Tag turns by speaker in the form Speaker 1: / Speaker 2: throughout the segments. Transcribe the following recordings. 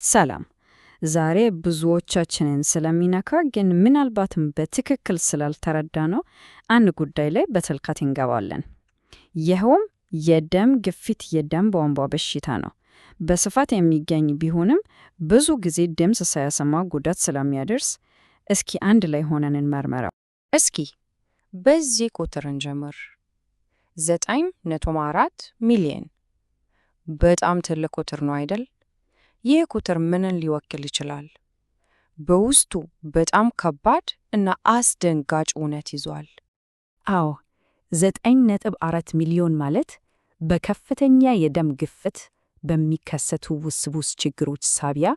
Speaker 1: ሰላም። ዛሬ ብዙዎቻችንን ስለሚነካ ግን ምናልባትም በትክክል ስላልተረዳነው አንድ ጉዳይ ላይ በጥልቀት እንገባለን። ይኸውም የደም ግፊት የደም ቧንቧ በሽታ ነው። በስፋት የሚገኝ ቢሆንም ብዙ ጊዜ ድምፅ ሳያሰማ ጉዳት ስለሚያደርስ እስኪ አንድ ላይ ሆነን እንመርመረው።
Speaker 2: እስኪ በዚህ ቁጥር እንጀምር። 9.4 ሚሊዮን በጣም ትልቅ ቁጥር ነው አይደል? ይህ ቁጥር ምንን ሊወክል ይችላል? በውስጡ በጣም ከባድ እና አስደንጋጭ እውነት ይዟል።
Speaker 3: አዎ፣ 9.4 ሚሊዮን ማለት በከፍተኛ የደም ግፊት በሚከሰቱ ውስብስብ ችግሮች ሳቢያ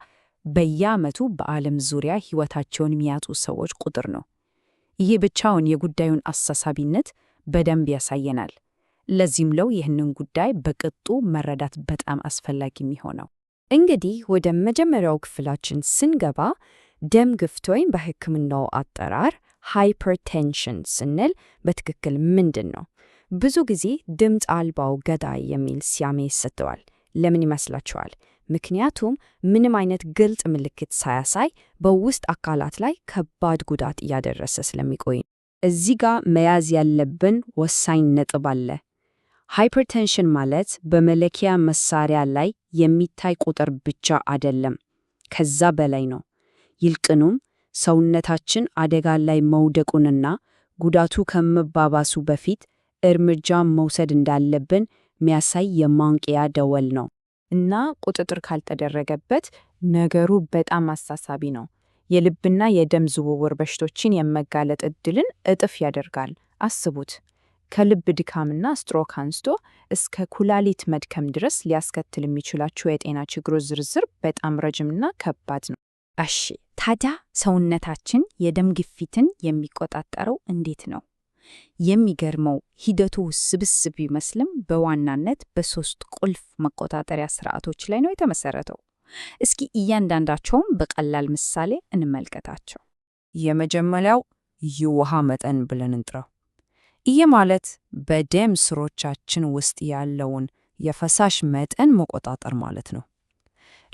Speaker 3: በየዓመቱ በዓለም ዙሪያ ሕይወታቸውን የሚያጡ ሰዎች ቁጥር ነው። ይህ ብቻውን የጉዳዩን አሳሳቢነት በደንብ ያሳየናል። ለዚህም ነው ይህንን ጉዳይ በቅጡ መረዳት በጣም አስፈላጊ የሚሆነው።
Speaker 1: እንግዲህ ወደ መጀመሪያው ክፍላችን ስንገባ ደም ግፊት ወይም በሕክምናው አጠራር ሃይፐርቴንሽን ስንል በትክክል ምንድን ነው? ብዙ ጊዜ ድምፅ አልባው ገዳይ የሚል ስያሜ ይሰጠዋል። ለምን ይመስላችኋል? ምክንያቱም ምንም አይነት ግልጽ ምልክት ሳያሳይ በውስጥ አካላት ላይ ከባድ ጉዳት እያደረሰ ስለሚቆይ። እዚህ ጋር መያዝ ያለብን ወሳኝ ነጥብ አለ። ሃይፐርቴንሽን ማለት በመለኪያ መሳሪያ ላይ የሚታይ ቁጥር ብቻ አይደለም፣ ከዛ በላይ ነው። ይልቁንም ሰውነታችን አደጋ ላይ መውደቁንና ጉዳቱ ከመባባሱ በፊት እርምጃ መውሰድ እንዳለብን የሚያሳይ የማንቂያ ደወል ነው።
Speaker 2: እና ቁጥጥር ካልተደረገበት ነገሩ በጣም አሳሳቢ ነው። የልብና የደም ዝውውር በሽቶችን የመጋለጥ ዕድልን እጥፍ ያደርጋል። አስቡት፣ ከልብ ድካምና ስትሮክ አንስቶ እስከ ኩላሊት መድከም ድረስ ሊያስከትል የሚችላቸው የጤና ችግሮች ዝርዝር በጣም ረጅምና ከባድ ነው።
Speaker 3: እሺ፣ ታዲያ ሰውነታችን የደም ግፊትን የሚቆጣጠረው እንዴት ነው? የሚገርመው ሂደቱ ውስብስብ ቢመስልም በዋናነት በሶስት ቁልፍ መቆጣጠሪያ ስርዓቶች ላይ ነው የተመሰረተው። እስኪ እያንዳንዳቸውም በቀላል ምሳሌ እንመልከታቸው።
Speaker 2: የመጀመሪያው የውሃ መጠን ብለን እንጥራው። ይህ ማለት በደም ስሮቻችን ውስጥ ያለውን የፈሳሽ መጠን መቆጣጠር ማለት ነው።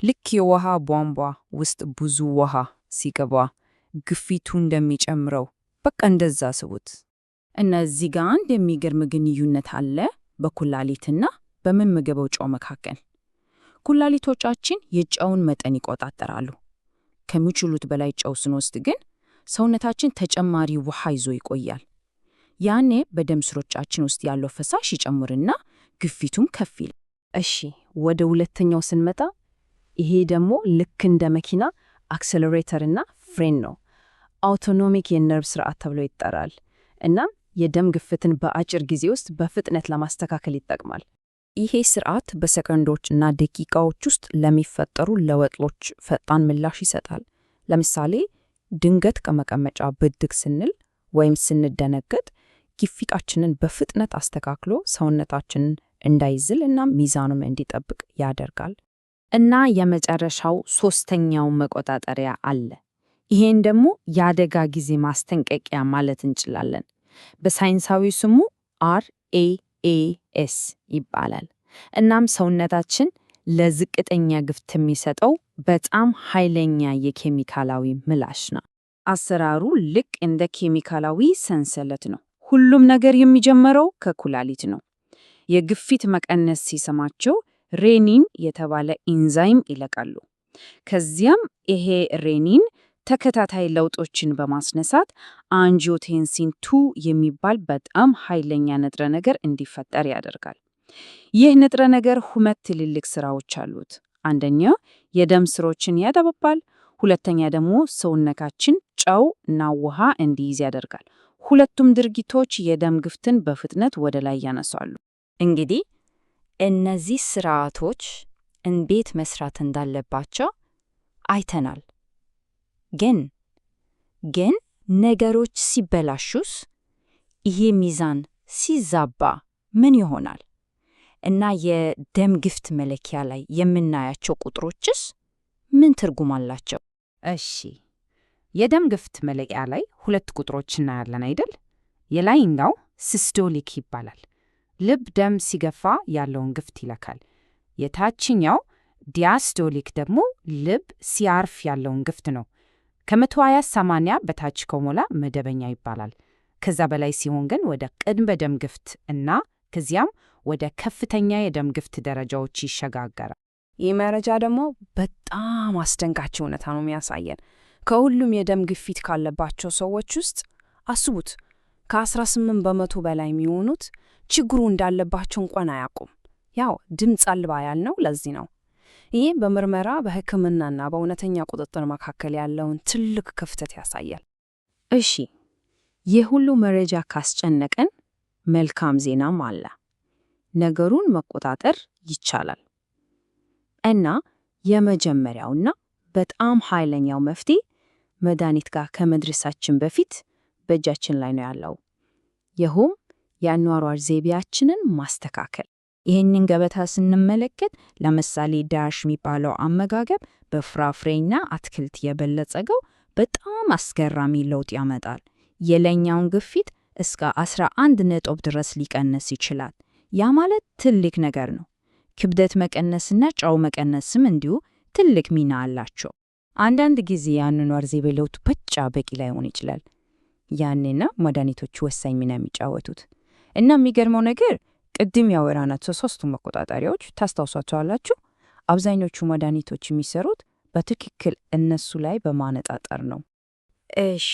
Speaker 2: ልክ የውሃ ቧንቧ ውስጥ ብዙ ውሃ ሲገባ ግፊቱ እንደሚጨምረው በቃ እንደዛ ስቡት።
Speaker 3: እነዚህ ጋር አንድ የሚገርም ግንኙነት አለ በኩላሊትና በምንመገበው ጨው መካከል። ኩላሊቶቻችን የጨውን መጠን ይቆጣጠራሉ። ከሚችሉት በላይ ጨው ስንወስድ ግን ሰውነታችን ተጨማሪ ውሃ ይዞ ይቆያል። ያኔ በደም ስሮቻችን ውስጥ ያለው ፈሳሽ ይጨምርና ግፊቱም ከፍ ይላል።
Speaker 1: እሺ፣ ወደ ሁለተኛው ስንመጣ ይሄ ደግሞ ልክ እንደ መኪና አክሰለሬተርና ፍሬን ነው። አውቶኖሚክ የነርቭ ስርዓት ተብሎ ይጠራል። እናም የደም ግፊትን በአጭር ጊዜ ውስጥ በፍጥነት ለማስተካከል ይጠቅማል። ይሄ ስርዓት በሰከንዶች እና ደቂቃዎች ውስጥ ለሚፈጠሩ ለውጦች ፈጣን ምላሽ ይሰጣል። ለምሳሌ ድንገት ከመቀመጫ ብድግ ስንል ወይም ስንደነገጥ ግፊታችንን በፍጥነት አስተካክሎ ሰውነታችንን እንዳይዝል እና ሚዛኑም እንዲጠብቅ ያደርጋል። እና የመጨረሻው ሶስተኛው መቆጣጠሪያ አለ። ይሄን ደግሞ የአደጋ ጊዜ ማስጠንቀቂያ ማለት እንችላለን። በሳይንሳዊ ስሙ RAAS ይባላል። እናም ሰውነታችን ለዝቅተኛ ግፊት የሚሰጠው በጣም ኃይለኛ የኬሚካላዊ ምላሽ ነው። አሰራሩ ልክ እንደ ኬሚካላዊ ሰንሰለት ነው። ሁሉም ነገር የሚጀምረው ከኩላሊት ነው። የግፊት መቀነስ ሲሰማቸው ሬኒን የተባለ ኢንዛይም ይለቃሉ። ከዚያም ይሄ ሬኒን ተከታታይ ለውጦችን በማስነሳት አንጂዮቴንሲን 2 የሚባል በጣም ኃይለኛ ንጥረ ነገር እንዲፈጠር ያደርጋል። ይህ ንጥረ ነገር ሁለት ትልልቅ ስራዎች አሉት። አንደኛው የደም ስሮችን ያጠባባል፣ ሁለተኛ ደግሞ ሰውነታችን ጨው እና ውሃ እንዲይዝ ያደርጋል። ሁለቱም ድርጊቶች የደም ግፊትን በፍጥነት ወደ ላይ ያነሳሉ።
Speaker 3: እንግዲህ እነዚህ ስርዓቶች እንዴት መስራት እንዳለባቸው አይተናል። ግን ነገሮች ሲበላሹስ? ይሄ ሚዛን ሲዛባ ምን ይሆናል? እና የደም ግፊት መለኪያ ላይ የምናያቸው ቁጥሮችስ ምን ትርጉም አላቸው?
Speaker 1: እሺ፣ የደም ግፊት መለኪያ ላይ ሁለት ቁጥሮች እናያለን አይደል? የላይኛው ሲስቶሊክ ይባላል። ልብ ደም ሲገፋ ያለውን ግፊት ይለካል። የታችኛው
Speaker 2: ዲያስቶሊክ ደግሞ ልብ ሲያርፍ ያለውን ግፍት ነው። ከ120/80 በታች ከሞላ መደበኛ ይባላል። ከዛ በላይ ሲሆን ግን ወደ ቅድመ ደም ግፍት እና ከዚያም ወደ ከፍተኛ የደም ግፍት ደረጃዎች ይሸጋገራል።
Speaker 1: ይህ መረጃ ደግሞ በጣም አስደንጋጭ እውነታ ነው የሚያሳየን። ከሁሉም የደም ግፊት ካለባቸው ሰዎች ውስጥ አስቡት፣ ከ18 በመቶ በላይ የሚሆኑት ችግሩ እንዳለባቸው እንኳን አያውቁም። ያው ድምፅ አልባ ያልነው ለዚህ ነው። ይህ በምርመራ በሕክምናና በእውነተኛ ቁጥጥር መካከል ያለውን ትልቅ ክፍተት ያሳያል። እሺ፣ ይህ ሁሉ መረጃ ካስጨነቀን መልካም ዜናም አለ። ነገሩን መቆጣጠር ይቻላል። እና የመጀመሪያውና በጣም ኃይለኛው መፍትሄ መድኃኒት ጋር ከመድረሳችን በፊት በእጃችን ላይ ነው ያለው። ይህም የአኗኗር ዘይቤያችንን ማስተካከል። ይህንን ገበታ ስንመለከት ለምሳሌ ዳሽ የሚባለው አመጋገብ በፍራፍሬና አትክልት የበለጸገው በጣም አስገራሚ ለውጥ ያመጣል። የላይኛውን ግፊት እስከ 11 ነጥብ ድረስ ሊቀንስ ይችላል። ያ ማለት ትልቅ ነገር ነው። ክብደት መቀነስና ጨው መቀነስም እንዲሁ ትልቅ ሚና አላቸው። አንዳንድ ጊዜ የአኗኗር ዘይቤ ለውጥ ብቻ በቂ ላይሆን ይችላል። ያኔና መድኃኒቶቹ ወሳኝ ሚና የሚጫወቱት እና የሚገርመው ነገር ቅድም ያወራናቸው ሶስቱም መቆጣጠሪያዎች ታስታውሷቸዋላችሁ? አብዛኞቹ መድኃኒቶች የሚሰሩት በትክክል እነሱ ላይ በማነጣጠር ነው።
Speaker 2: እሺ፣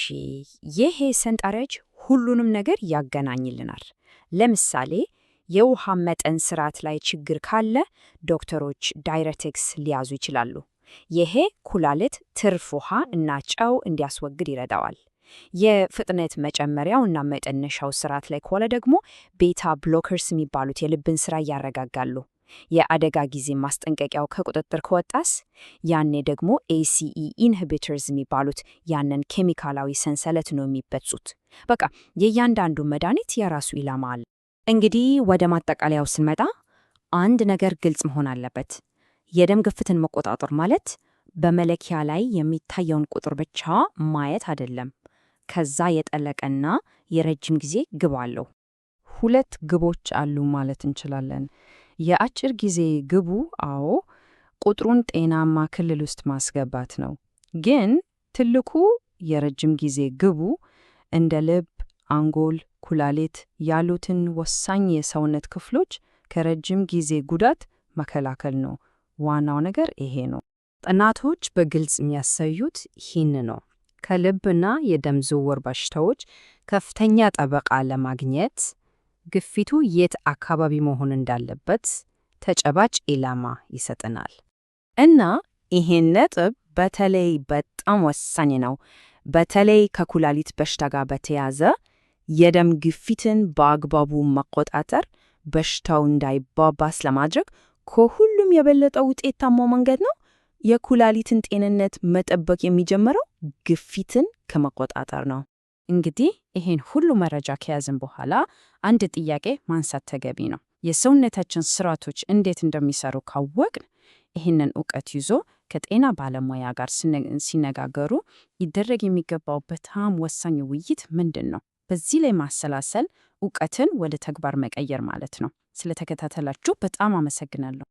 Speaker 2: ይሄ ሰንጠረዥ ሁሉንም ነገር ያገናኝልናል። ለምሳሌ የውሃ መጠን ስርዓት ላይ ችግር ካለ ዶክተሮች ዳይሬቲክስ ሊያዙ ይችላሉ። ይሄ ኩላሊት ትርፍ ውሃ እና ጨው እንዲያስወግድ ይረዳዋል። የፍጥነት መጨመሪያው እና መጠነሻው ስርዓት ላይ ከሆነ ደግሞ ቤታ ብሎከርስ የሚባሉት የልብን ስራ ያረጋጋሉ። የአደጋ ጊዜ ማስጠንቀቂያው ከቁጥጥር ከወጣስ ያኔ ደግሞ ACE ኢንሂቢተርስ የሚባሉት ያንን ኬሚካላዊ ሰንሰለት ነው የሚበጹት። በቃ የእያንዳንዱ መድኃኒት የራሱ ኢላማ አለ። እንግዲህ ወደ ማጠቃለያው ስንመጣ አንድ ነገር ግልጽ መሆን አለበት። የደም ግፍትን መቆጣጠር ማለት በመለኪያ ላይ የሚታየውን ቁጥር ብቻ ማየት አይደለም። ከዛ የጠለቀና የረጅም ጊዜ ግብ አለው።
Speaker 1: ሁለት ግቦች አሉ ማለት እንችላለን። የአጭር ጊዜ ግቡ ቁጥሩን ጤናማ ክልል ውስጥ ማስገባት ነው። ግን ትልቁ የረጅም ጊዜ ግቡ እንደ ልብ፣ አንጎል፣ ኩላሊት ያሉትን ወሳኝ የሰውነት ክፍሎች ከረጅም ጊዜ ጉዳት መከላከል ነው። ዋናው ነገር ይሄ ነው። ጥናቶች በግልጽ የሚያሳዩት ይህን ነው። ከልብና የደም ዝውውር በሽታዎች ከፍተኛ ጠበቃ ለማግኘት ግፊቱ የት አካባቢ መሆን እንዳለበት ተጨባጭ ኢላማ ይሰጠናል። እና ይሄን ነጥብ በተለይ በጣም ወሳኝ ነው። በተለይ ከኩላሊት በሽታ ጋር በተያያዘ የደም ግፊትን በአግባቡ መቆጣጠር በሽታው እንዳይባባስ ለማድረግ ከሁሉም የበለጠ ውጤታማው መንገድ ነው። የኩላሊትን ጤንነት መጠበቅ የሚጀምረው ግፊትን ከመቆጣጠር ነው።
Speaker 2: እንግዲህ ይሄን ሁሉ መረጃ ከያዝን በኋላ አንድ ጥያቄ ማንሳት ተገቢ ነው። የሰውነታችን ስርዓቶች እንዴት እንደሚሰሩ ካወቅን ይህንን እውቀት ይዞ ከጤና ባለሙያ ጋር ሲነጋገሩ ይደረግ የሚገባው በጣም ወሳኝ ውይይት ምንድን ነው? በዚህ ላይ ማሰላሰል እውቀትን ወደ ተግባር መቀየር ማለት ነው። ስለተከታተላችሁ በጣም አመሰግናለሁ።